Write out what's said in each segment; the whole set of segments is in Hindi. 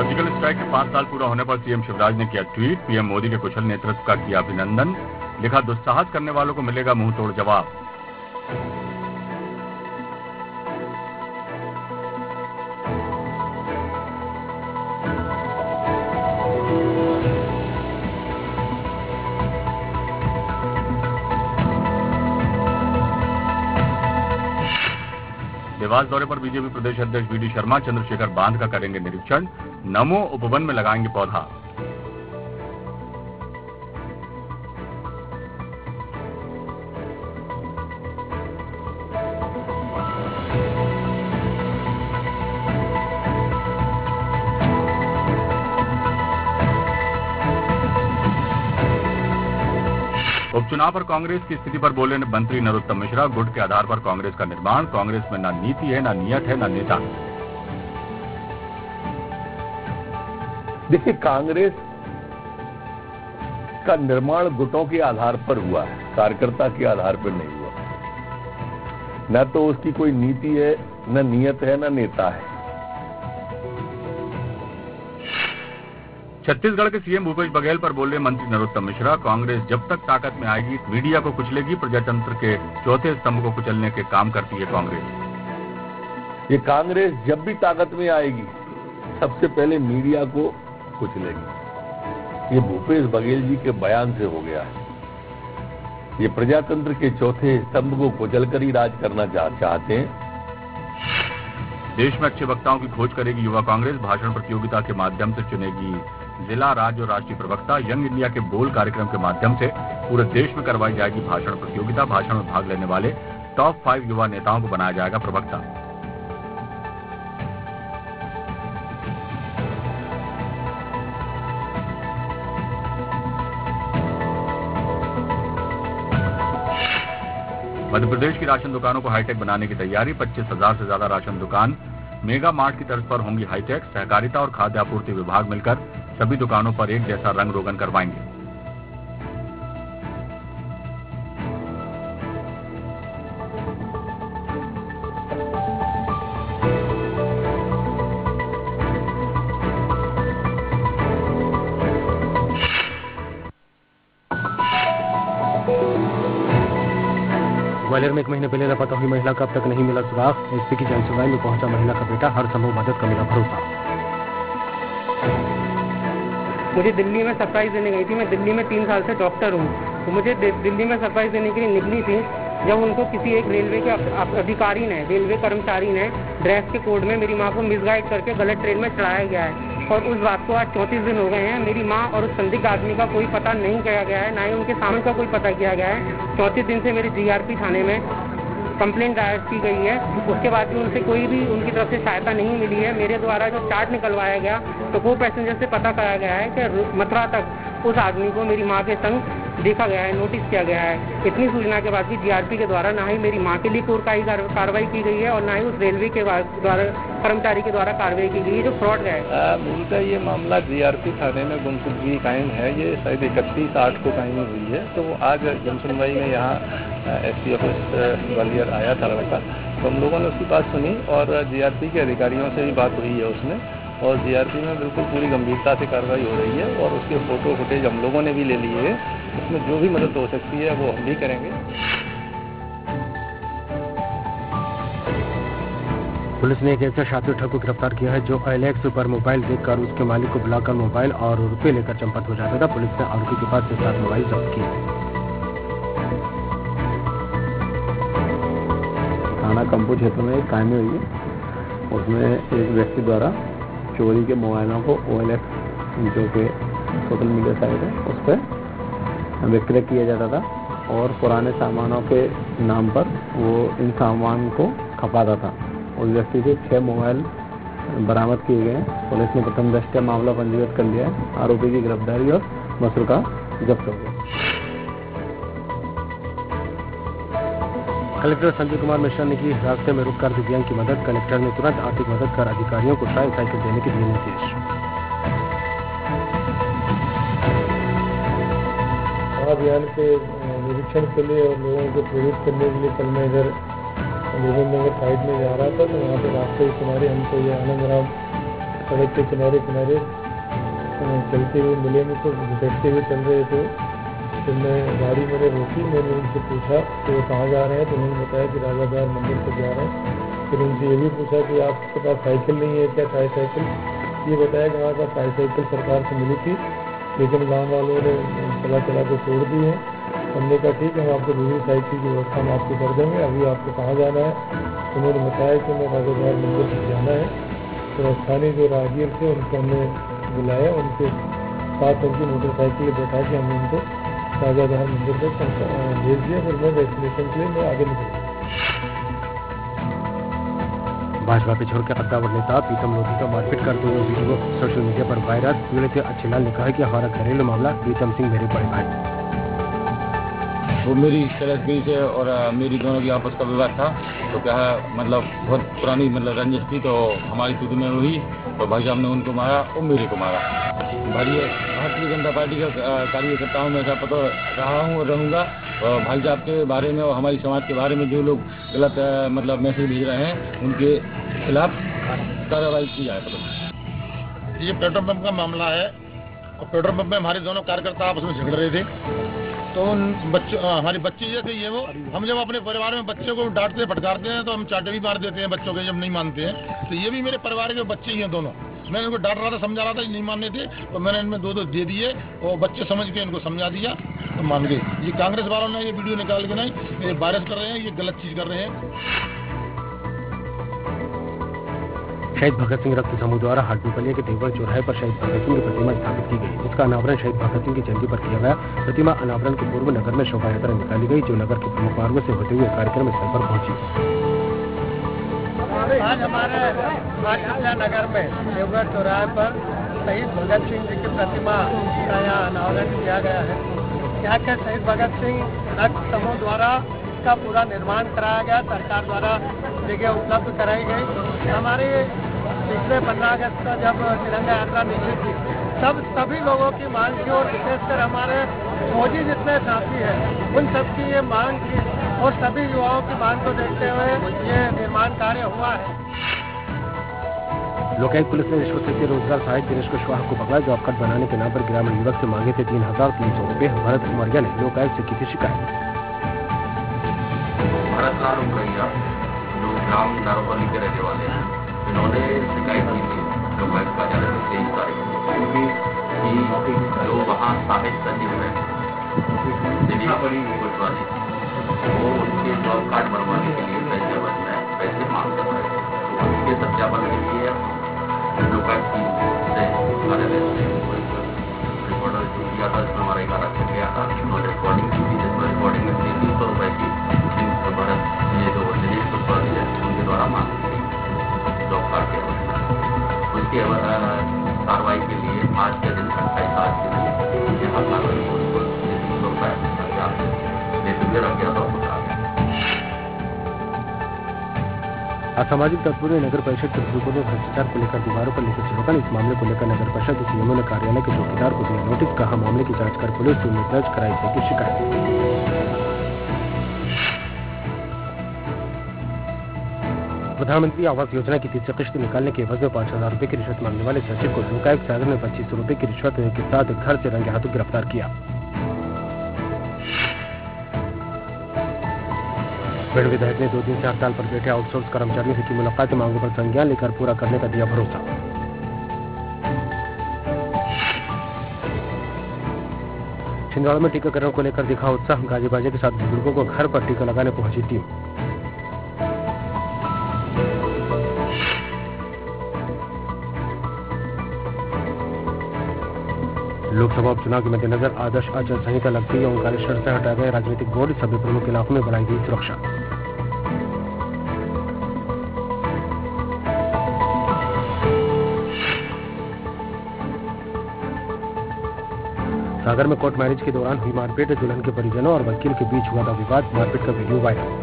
सर्जिकल स्ट्राइक के 5 साल पूरा होने पर सीएम शिवराज ने किया ट्वीट। पीएम मोदी के कुशल नेतृत्व का किया अभिनंदन। लिखा, दुस्साहस करने वालों को मिलेगा मुंह तोड़ जवाब। देवास दौरे पर बीजेपी प्रदेश अध्यक्ष वीडी शर्मा चंद्रशेखर बांध का करेंगे निरीक्षण। नमो उपवन में लगाएंगे पौधा। उपचुनाव पर कांग्रेस की स्थिति पर बोले मंत्री नरोत्तम मिश्रा। गुट के आधार पर कांग्रेस का निर्माण। कांग्रेस में ना नीति है, ना नियत है, ना नेता। देखिए, कांग्रेस का निर्माण गुटों के आधार पर हुआ है, कार्यकर्ता के आधार पर नहीं हुआ। न तो उसकी कोई नीति है, न नियत है, न नेता है। छत्तीसगढ़ के सीएम भूपेश बघेल पर बोले मंत्री नरोत्तम मिश्रा। कांग्रेस जब तक ताकत में आएगी मीडिया को कुचलेगी। प्रजातंत्र के चौथे स्तंभ को कुचलने के काम करती है कांग्रेस। ये कांग्रेस जब भी ताकत में आएगी सबसे पहले मीडिया को कुचलेगी। ये भूपेश बघेल जी के बयान से हो गया है। ये प्रजातंत्र के चौथे स्तंभ को कुचलकर ही राज करना चाहते हैं। देश में अच्छे वक्ताओं की खोज करेगी युवा कांग्रेस। भाषण प्रतियोगिता के माध्यम से चुनेगी जिला, राज्य और राष्ट्रीय प्रवक्ता। यंग इंडिया के बोल कार्यक्रम के माध्यम से पूरे देश में करवाई जाएगी भाषण प्रतियोगिता। भाषण में भाग लेने वाले टॉप 5 युवा नेताओं को बनाया जाएगा प्रवक्ता। मध्य प्रदेश की राशन दुकानों को हाईटेक बनाने की तैयारी। 25,000 से ज्यादा राशन दुकान मेगा मार्ट की तर्ज पर होंगी हाईटेक। सहकारिता और खाद्य आपूर्ति विभाग मिलकर सभी दुकानों पर एक जैसा रंग रोगन करवाएंगे। ग्वालियर में 1 महीने पहले लापता हुई महिला का अब तक नहीं मिला सुराग। एसपी की जनसुनवाई में पहुंचा महिला का बेटा। हर संभव मदद का मिला भरोसा। मुझे दिल्ली में सरप्राइज देने गई थी। मैं दिल्ली में 3 साल से डॉक्टर हूँ, तो मुझे दिल्ली में सरप्राइज देने के लिए निकली थी। जब उनको किसी एक रेलवे के अधिकारी ने, रेलवे कर्मचारी ने ड्रेस के कोड में मेरी माँ को मिसगाइड करके गलत ट्रेन में चढ़ाया गया है। और उस बात को आज 34 दिन हो गए हैं। मेरी माँ और उस संदिग्ध आदमी का कोई पता नहीं किया गया है, ना ही उनके सामने का कोई पता किया गया है। 34 दिन से मेरी जीआरपी थाने में कंप्लेंट दायर की गई है। उसके बाद भी उनसे कोई भी उनकी तरफ से सहायता नहीं मिली है। मेरे द्वारा जो चार्ट निकलवाया गया तो वो पैसेंजर से पता कराया गया है कि मथुरा तक उस आदमी को मेरी माँ के संग देखा गया है, नोटिस किया गया है। इतनी सूचना के बाद भी जीआरपी के द्वारा ना ही मेरी माँ के लिए कोई कार्रवाई की गई है और ना ही उस रेलवे के द्वारा कर्मचारी के द्वारा कार्रवाई की गई है जो फ्रॉड है। मूलतः ये मामला जीआरपी थाने में गुमशुदगी कायम है। ये शायद 31/8 को कायम हुई है। तो आज जनसुनवाई में यहाँ एसपी ऑफिस ग्वालियर आया था लड़का, तो हम लोगों ने उसकी बात सुनी और जीआरपी के अधिकारियों से भी बात हुई है उसमें। और जीआरपी में बिल्कुल पूरी गंभीरता से कार्रवाई हो रही है और उसके फोटो फुटेज हम लोगों ने भी ले लिए है। उसमें जो भी मदद हो सकती है वो हम भी करेंगे। पुलिस ने एक ऐसा शातिर ठग को गिरफ्तार किया है जो OLX पर मोबाइल देखकर उसके मालिक को बुलाकर मोबाइल और रुपए लेकर चंपत हो जाता था। पुलिस ने आरोपी के पास से 7 मोबाइल जब्त किए। थाना कंपू क्षेत्र में एक कायमी हुई है। उसमें एक व्यक्ति द्वारा चोरी के मोबाइलों को OLX जो कि सोशल मीडिया साइट है उस पर विक्रय किया जाता था और पुराने सामानों के नाम पर वो इन सामान को खपाता था। उस व्यक्ति से 6 मोबाइल बरामद किए गए हैं। पुलिस ने प्रथम दृष्टया मामला पंजीकृत कर लिया है। आरोपी की गिरफ्तारी और मसरूका जब्त हो गया। कलेक्टर संजय कुमार मिश्रा ने की रास्ते में रुककर दिव्यांग की मदद। कलेक्टर ने तुरंत आर्थिक मदद कर अधिकारियों को ट्राई साइकिल देने के दिए निर्देश। अभियान के निरीक्षण के लिए और लोगों को प्रेरित करने के लिए कल मैं इधर गोविंद नगर साइड में जा रहा था, तो वहाँ पे रास्ते के किनारे हमको ये आनंद राम सड़क के किनारे किनारे चलते हुए मिले में तो घुटकते हुए चल रहे थे। तो मैं गाड़ी मैंने रोकी, मैंने उनसे पूछा कि वो कहाँ जा रहे हैं, तो उन्होंने बताया कि राजादार मंदिर तक जा रहे हैं। फिर उनसे ये भी पूछा कि आपके पास साइकिल नहीं है क्या, ट्राईसाइकिल? ये बताया कि हमारे पास ट्राईसाइकिल सरकार से मिली थी, लेकिन गाँव वालों ने चला चला के तोड़ दी है। हमने कहा ठीक है, हम आपको दूसरी साइकिल की व्यवस्था हम आपको कर देंगे, अभी आपको कहाँ जाना है? उन्होंने बताया कि मैं राजादार मंदिर तक जाना है। तो स्थानीय जो राहगीर थे उनको हमने बुलाया, उनके साथ उनकी मोटरसाइकिल बैठा के हमने उनको राजादार मंदिर तक भेज दिया। फिर मैं वैक्सीनेशन के लिए मैं आगे निकल। भाजपा पे छोड़ के कद्दावर नेता प्रीतम लोधी का मारपीट करते हुए वीडियो सोशल मीडिया पर वायरल। पीड़ित अच्छीलाल ने कहा कि हमारा घरेलू मामला, प्रीतम सिंह मेरे बड़े भाई। वो मेरी तलाशगी से और मेरी दोनों की आपस का विवाद था। तो क्या है मतलब बहुत पुरानी मतलब रंजिश थी, तो हमारी स्थिति में हुई तो भाई साहब ने उनको मारा और मेरे को मारा। भारतीय जनता पार्टी का कार्यकर्ता हूँ, मैं ऐसा पता रहा हूँ और रहूँगा। भाई साहब के बारे में और हमारी समाज के बारे में जो लोग गलत मतलब मैसेज भेज रहे हैं उनके खिलाफ कार्रवाई की जाए। ये पेट्रोल पंप का मामला है और पेट्रोल पंप में हमारे दोनों कार्यकर्ता आपस में झगड़ रहे थे। तो उन बच्चों हमारी बच्ची जैसे ये वो, हम जब अपने परिवार में बच्चे को डांटते फटकारते हैं तो हम चाटे भी मार देते हैं बच्चों के जब नहीं मानते हैं। तो ये भी मेरे परिवार के बच्चे ही हैं दोनों। मैं इनको डांट रहा था, समझा रहा था, नहीं मानने थे, तो मैंने इनमें दो दे दिए और बच्चे समझ के इनको समझा दिया तो मान गए। ये कांग्रेस वालों ने ये वीडियो निकाल के नहीं ये वायरस कर रहे हैं, ये गलत चीज कर रहे हैं। शहीद भगत सिंह रक्त समूह द्वारा हाटपीपलिया के देवगढ़ चौराहे पर शहीद भगत सिंह की प्रतिमा स्थापित की गई। इसका अनावरण शहीद भगत सिंह की जयंती पर किया गया। प्रतिमा अनावरण के पूर्व नगर में शोभा यात्रा निकाली गई, जो नगर के प्रमुख मार्गों से होते हुए कार्यक्रम स्थल पर पहुंची। आज हमारे नगर में देवगढ़ चौराहे पर शहीद भगत सिंह जी की प्रतिमा का यहाँ अनावरण किया गया है। यहाँ के शहीद भगत सिंह रक्त समूह द्वारा इसका पूरा निर्माण कराया गया, सरकार द्वारा जगह उपलब्ध कराई गई। हमारी पिछले 15 अगस्त का जब तिरंगा यात्रा निकली थी तब सभी लोगों की मांग की और विशेषकर हमारे मोदी जितने साथी हैं उन सबकी ये मांग की और सभी युवाओं की मांग को देखते हुए ये निर्माण कार्य हुआ है। लोकायुक्त पुलिस ने रिश्वत से रोजगार सहायक दिनेश कुशवाहा को पकड़ा। जॉब कार्ड बनाने के नाम पर ग्रामीण युवक से मांगे थे 3,300 रुपए। भरत उमरिया ने लोकायुक्त से की थी शिकायत। भरत लाल उमरिया जो ग्राम नारोपल्ली के रहने वाले हैं, इन्होंने शिकायत की थी लोकायुक्त कार्यालय में 23 तारीख को कि जो वहाँ सहायक सचिव है वो उनके जॉब कार्ड बनवाने के लिए पैसे मांग कर रहे थे। तो उसके सत्यापन के लिए लोकायुक्त की से कार्यालय से रिकॉर्डर किया था, जिसमें हमारा 11 रखा गया था। उन्होंने रिकॉर्डिंग की थी, जिसमें रिकॉर्डिंग में 300 रुपए की भरत ये जो दिनेश कुशवाहा है उनके द्वारा मांग की जॉब कार्ड के उसके कार्रवाई के लिए आज के दिन 28 के दिन यहाँ कानूनी उनको 300 रुपए लेते हुए रख गया था। असामाजिक तत्वों ने नगर परिषद के ग्रुपों में भ्रष्टाचार को लेकर दीवारों पर लिखे स्लोगन। इस मामले को लेकर नगर परिषद के सीएमओ ने कार्यालय के चौकीदार को दिया नोटिस। कहा मामले की जांच कर पुलिस टीम ने दर्ज कराई है की शिकायत। प्रधानमंत्री आवास योजना की तीसरी किश्त निकालने के एवज में 5,000 रुपए की रिश्वत मांगने वाले सचिव को लोकायुक्त सागर ने 2500 रुपए की रिश्वत के साथ घर से रंगे हाथों गिरफ्तार किया। पेड़ विधायक ने 2 दिन से हड़ताल पर बैठे आउटसोर्स कर्मचारियों से की मुलाकात, मांगों पर संज्ञान लेकर पूरा करने का दिया भरोसा। छिंदवाड़ा में टीकाकरण को लेकर दिखा उत्साह, गाजे बाजे के साथ बुजुर्गों को घर पर टीका लगाने पहुंची टीम। लोकसभा उपचुनाव के मद्देनजर आदर्श आचार संहिता लगती है। ओंकारेश्वर से हटा गए राजनीतिक बोर्ड, सभी प्रमुख इलाकों में बढ़ाई गई सुरक्षा। सागर में कोर्ट मैरिज के दौरान हुई मारपीट, दुल्हन के परिजनों और वकील के बीच हुआ था विवाद, मारपीट का वीडियो वायरल।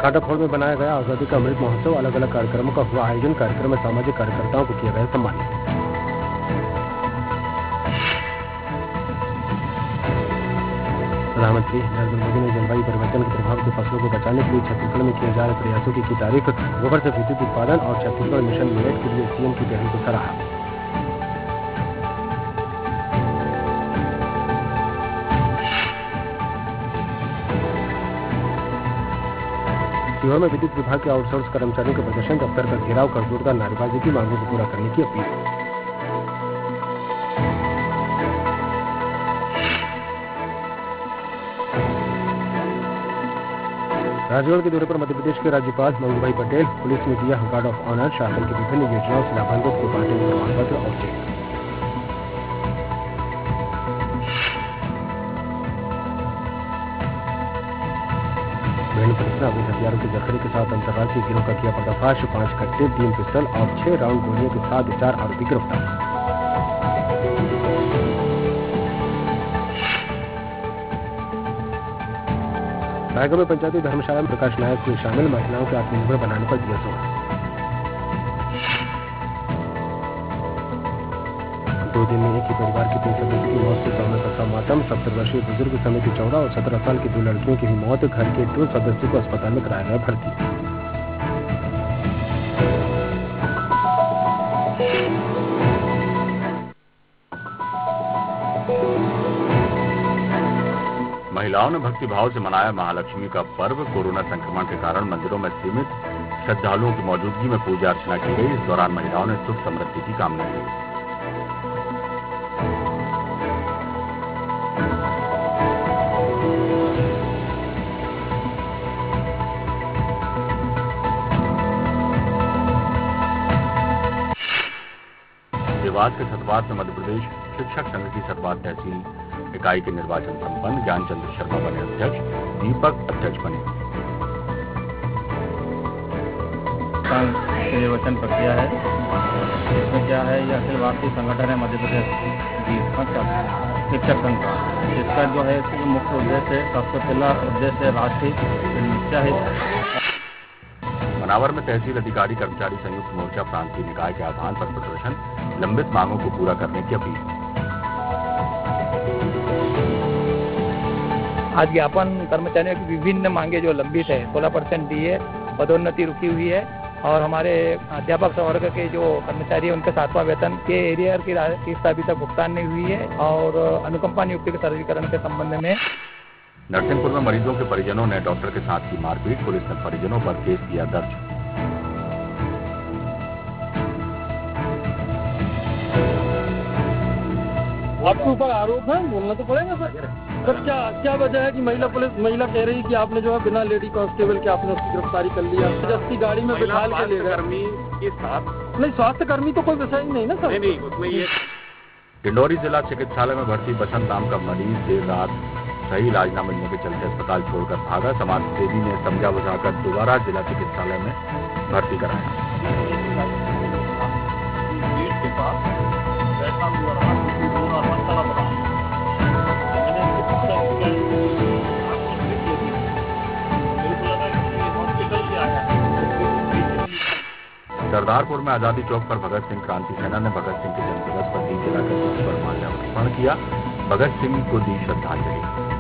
कांटाफोड़ में बनाया गया आजादी का अमृत महोत्सव, अलग अलग कार्यक्रमों का हुआ आयोजन। कार्यक्रम में सामाजिक कार्यकर्ताओं को किया गया सम्मानित। प्रधानमंत्री नरेंद्र मोदी ने जलवायु परिवर्तन के प्रभाव से फसलों को बचाने के लिए छत्तीसगढ़ में किए जा रहे प्रयासों की तारीफ। गोबर से विद्युत उत्पादन और छत्तीसगढ़ मिशन मिलेट के लिए सीएम की पहल को सराहा। सीहोर में विद्युत विभाग के आउटसोर्स कर्मचारियों के प्रदर्शन, दफ्तर का घेराव कर जोरदार नारेबाजी की, मांगों को पूरा करने की अपील। राजगढ़ के दौरे पर मध्य प्रदेश के राज्यपाल मंगूभाई पटेल, पुलिस ने दिया गार्ड ऑफ ऑनर, शासन की विभिन्न योजनाओं से लाभान्वित को बांटेंगे प्रमाण पत्र और चेक। पुलिस ने अवैध हथियारों के जखीरे के साथ अंतर्राज्यीय गिरोह का किया पर्दाफाश, 5 कट्टे, 3 पिस्टल और 6 राउंड गोलियों के साथ 4 आरोपी गिरफ्तार। रायगढ़ में पंचायती धर्मशाला में प्रकाश नायक हुए शामिल, महिलाओं के आत्मनिर्भर बनाने पर दिया जोर। 2 दिन में एक ही परिवार के 3 सदस्य की मौत से 100 में फंसा मातम। 70 वर्षीय बुजुर्ग समेत 14 और 17 साल की 2 लड़कियों की हुई मौत। घर के 2 सदस्यों को अस्पताल में कराया गया भर्ती। महिलाओं ने भक्ति भाव से मनाया महालक्ष्मी का पर्व। कोरोना संक्रमण के कारण मंदिरों में सीमित श्रद्धालुओं की मौजूदगी में पूजा अर्चना की गई। इस दौरान महिलाओं ने सुख समृद्धि की कामना की। देवास के सतवात में मध्य प्रदेश शिक्षक संघ की सतवात तहसील इकाई के निर्वाचन संपन्न। ज्ञानचंद्र शर्मा बने अध्यक्ष, दीपक अध्यक्ष बने। निर्वाचन प्रक्रिया है, इसमें क्या है, यह अखिल भारतीय संगठन है मध्य प्रदेश शिक्षक संघ का। इसका जो है इसका मुख्य उद्देश्य, सबसे पहला उद्देश्य राष्ट्रीय निश्चय है। मनावर में तहसील अधिकारी कर्मचारी संयुक्त मोर्चा प्रांतीय निकाय के आह्वान पर प्रदर्शन, लंबित मांगों को पूरा करने की अपील। आज ज्ञापन कर्मचारियों की विभिन्न मांगे जो लंबित है, 16% डीए पदोन्नति रुकी हुई है और हमारे अध्यापक वर्ग के जो कर्मचारी है उनके 7वां वेतन के एरियर की किस्त अभी तक भुगतान नहीं हुई है और अनुकंपा नियुक्ति के सरलीकरण के संबंध में। नरसिंहपुर में मरीजों के परिजनों ने डॉक्टर के साथ की मारपीट, पुलिस ने परिजनों पर केस किया दर्ज। आपके ऊपर आरोप है, बोलना तो पड़ेगा सर। क्या वजह है कि महिला कह रही है कि आपने जो है बिना लेडी कांस्टेबल के आपने उसकी गिरफ्तारी कर लिया, जबरदस्ती गाड़ी में बिठाल के ले गए। नहीं, स्वास्थ्य कर्मी तो कोई विषय ही नहीं ना सर। नहीं, उसमें ये डिंडौरी जिला चिकित्सालय में भर्ती बसंत नाम का मरीज देर रात सही इलाज न मिलने के चलते अस्पताल छोड़कर भागा। समाज सेवी ने समझा बुझाकर दोबारा जिला चिकित्सालय में भर्ती कराया। सरदारपुर में आजादी चौक पर भगत सिंह क्रांति सेना ने भगत सिंह के जन्मदिवस पर दीप जलाकर उस पर माल्यार्पण किया। भगत सिंह को दी श्रद्धांजलि।